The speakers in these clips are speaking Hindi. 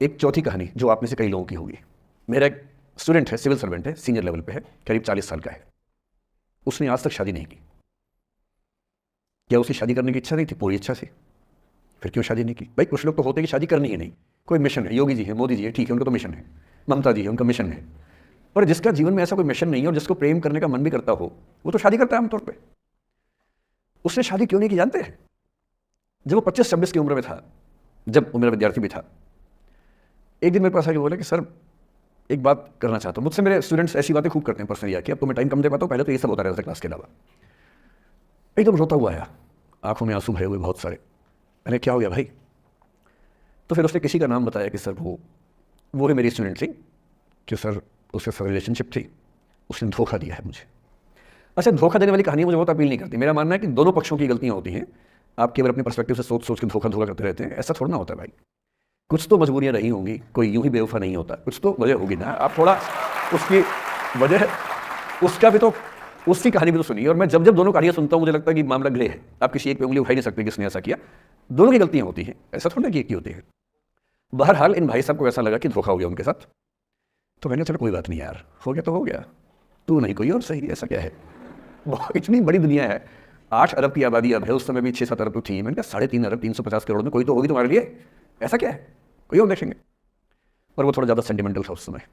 एक चौथी कहानी जो आप में से कई लोगों की होगी। मेरा एक स्टूडेंट है, सिविल सर्वेंट है, सीनियर लेवल पे है, करीब 40 साल का है। उसने आज तक शादी नहीं की। क्या उसकी शादी करने की इच्छा नहीं थी? पूरी इच्छा थी। फिर क्यों शादी नहीं की? भाई कुछ लोग तो होते हैं कि शादी करनी ही नहीं, कोई मिशन है, योगी जी है, मोदी जी है, ठीक है, उनका तो मिशन है, ममता जी है, उनका मिशन है। और जिसका जीवन में ऐसा कोई मिशन नहीं है और जिसको प्रेम करने का मन भी करता हो, वो तो शादी करता है आमतौर पर। उसने शादी क्यों नहीं की जानते हैं? जब वो 25-26 की उम्र में था, जब वो मेरा विद्यार्थी भी था, एक दिन मेरे पास आके बोला कि सर एक बात करना चाहता हूँ। मुझसे मेरे स्टूडेंट्स ऐसी बातें खूब करते हैं पर्सनली आके, अब तो मैं टाइम कम दे पाता हूँ, पहले तो ये सब होता रहता था क्लास के अलावा। एकदम रोता हुआ आया, आंखों में आंसू भरे हुए बहुत सारे। मैंने क्या हो गया भाई? तो फिर उसने किसी का नाम बताया कि सर वो है मेरी स्टूडेंट थी, कि सर उसके साथ रिलेशनशिप थी, उसने धोखा दिया है मुझे। अच्छा, धोखा देने वाली कहानी मुझे बहुत अपील नहीं करती। मेरा मानना है कि दोनों पक्षों की गलतियाँ होती हैं। आप केवल अपने पर्सपेक्टिव से सोच सोच के धोखा करते रहते हैं, ऐसा थोड़ा ना होता है भाई। कुछ तो मजबूरियाँ रही होंगी, कोई यूं ही बेवफा नहीं होता, कुछ तो वजह होगी ना। आप थोड़ा उसकी वजह, उसका भी तो, उसकी कहानी भी तो सुनिए। और मैं जब जब दोनों कहानियाँ सुनता हूँ मुझे लगता है कि मामला ग्रे है। आप किसी एक पे उंगली उठा ही नहीं सकते किसने ऐसा किया। दोनों की गलतियाँ होती हैं, ऐसा थोड़ा कि एक की होती है। बहरहाल इन भाई साहब को ऐसा लगा कि धोखा हो गया उनके साथ। तो मैंने चलो कोई बात नहीं यार, हो गया तो हो गया, तू नहीं कोई और सही, ऐसा क्या है। इतनी बड़ी दुनिया है, 8 अरब की आबादी अब है, उस समय भी 6-7 अरब तो थी। मैंने कहा 3.5 अरब 350 करोड़ में कोई तो होगी तुम्हारे लिए, ऐसा क्या है, कोई और देखेंगे। और वो थोड़ा ज़्यादा सेंटिमेंटल था उस समय।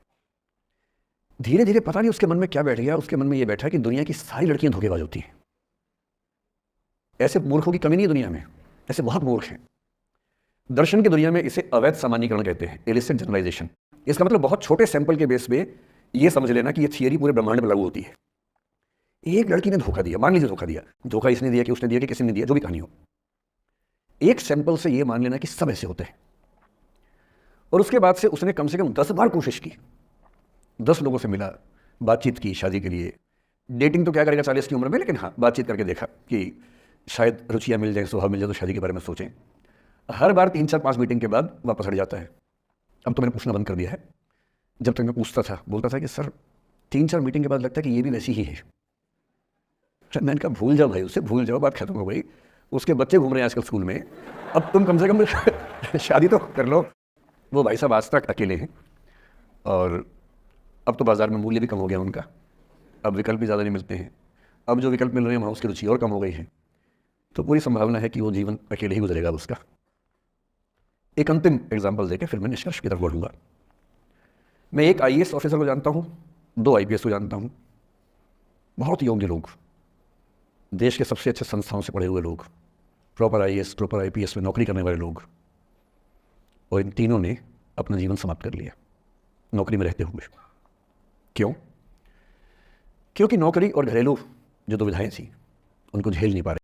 धीरे धीरे पता नहीं उसके मन में क्या बैठ गया, उसके मन में ये बैठा कि दुनिया की सारी लड़कियां धोखेबाज होती हैं। ऐसे मूर्खों की कमी नहीं है दुनिया में, ऐसे बहुत मूर्ख हैं। दर्शन की दुनिया में इसे अवैध सामान्यीकरण कहते हैं, इलिसिट जनरलाइजेशन। इसका मतलब बहुत छोटे सैंपल के बेस पे ये समझ लेना कि ये थियरी पूरे ब्रह्मांड में लागू होती है। एक लड़की ने धोखा दिया, मान लीजिए धोखा दिया, धोखा इसने दिया कि उसने दिया कि किसी ने दिया, जो भी कहानी हो, एक सैंपल से ये मान लेना कि सब ऐसे होते हैं। और उसके बाद से उसने कम से कम 10 बार कोशिश की, 10 लोगों से मिला, बातचीत की शादी के लिए। डेटिंग तो क्या करेगा 40 की उम्र में, लेकिन हाँ बातचीत करके देखा कि शायद रुचियाँ मिल जाए, स्वभाव मिल जाए, तो शादी के बारे में सोचें। हर बार 3-4-5 मीटिंग के बाद वापस हट जाता है। अब तो मैंने पूछना बंद कर दिया है। जब तक मैं पूछता था बोलता था कि सर 3-4 मीटिंग के बाद लगता है कि ये भी वैसी ही है। मैंने कहा भूल जाओ भाई, उससे भूल जाओ, बात खत्म हो गई। उसके बच्चे घूम रहे हैं आजकल स्कूल में, अब तुम कम से कम शादी तो कर लो। वो भाई साहब आज तक अकेले हैं, और अब तो बाज़ार में मूल्य भी कम हो गया उनका, अब विकल्प भी ज़्यादा नहीं मिलते हैं। अब जो विकल्प मिल रहे हैं वहाँ उसकी रुचि और कम हो गई है। तो पूरी संभावना है कि वो जीवन अकेले ही गुजरेगा उसका। एक अंतिम एग्जाम्पल देके फिर मैं निष्कर्ष की तरफ बढ़ूंगा। मैं एक IAS ऑफिसर को जानता हूँ, 2 IPS को जानता हूँ, बहुत योग्य लोग, देश के सबसे अच्छे संस्थाओं से पढ़े हुए लोग, प्रॉपर IAS प्रॉपर IPS में नौकरी करने वाले लोग, और इन तीनों ने अपना जीवन समाप्त कर लिया नौकरी में रहते हुए। क्यों? क्योंकि नौकरी और घरेलू जो दुविधाएं थी उनको झेल नहीं पा रहे।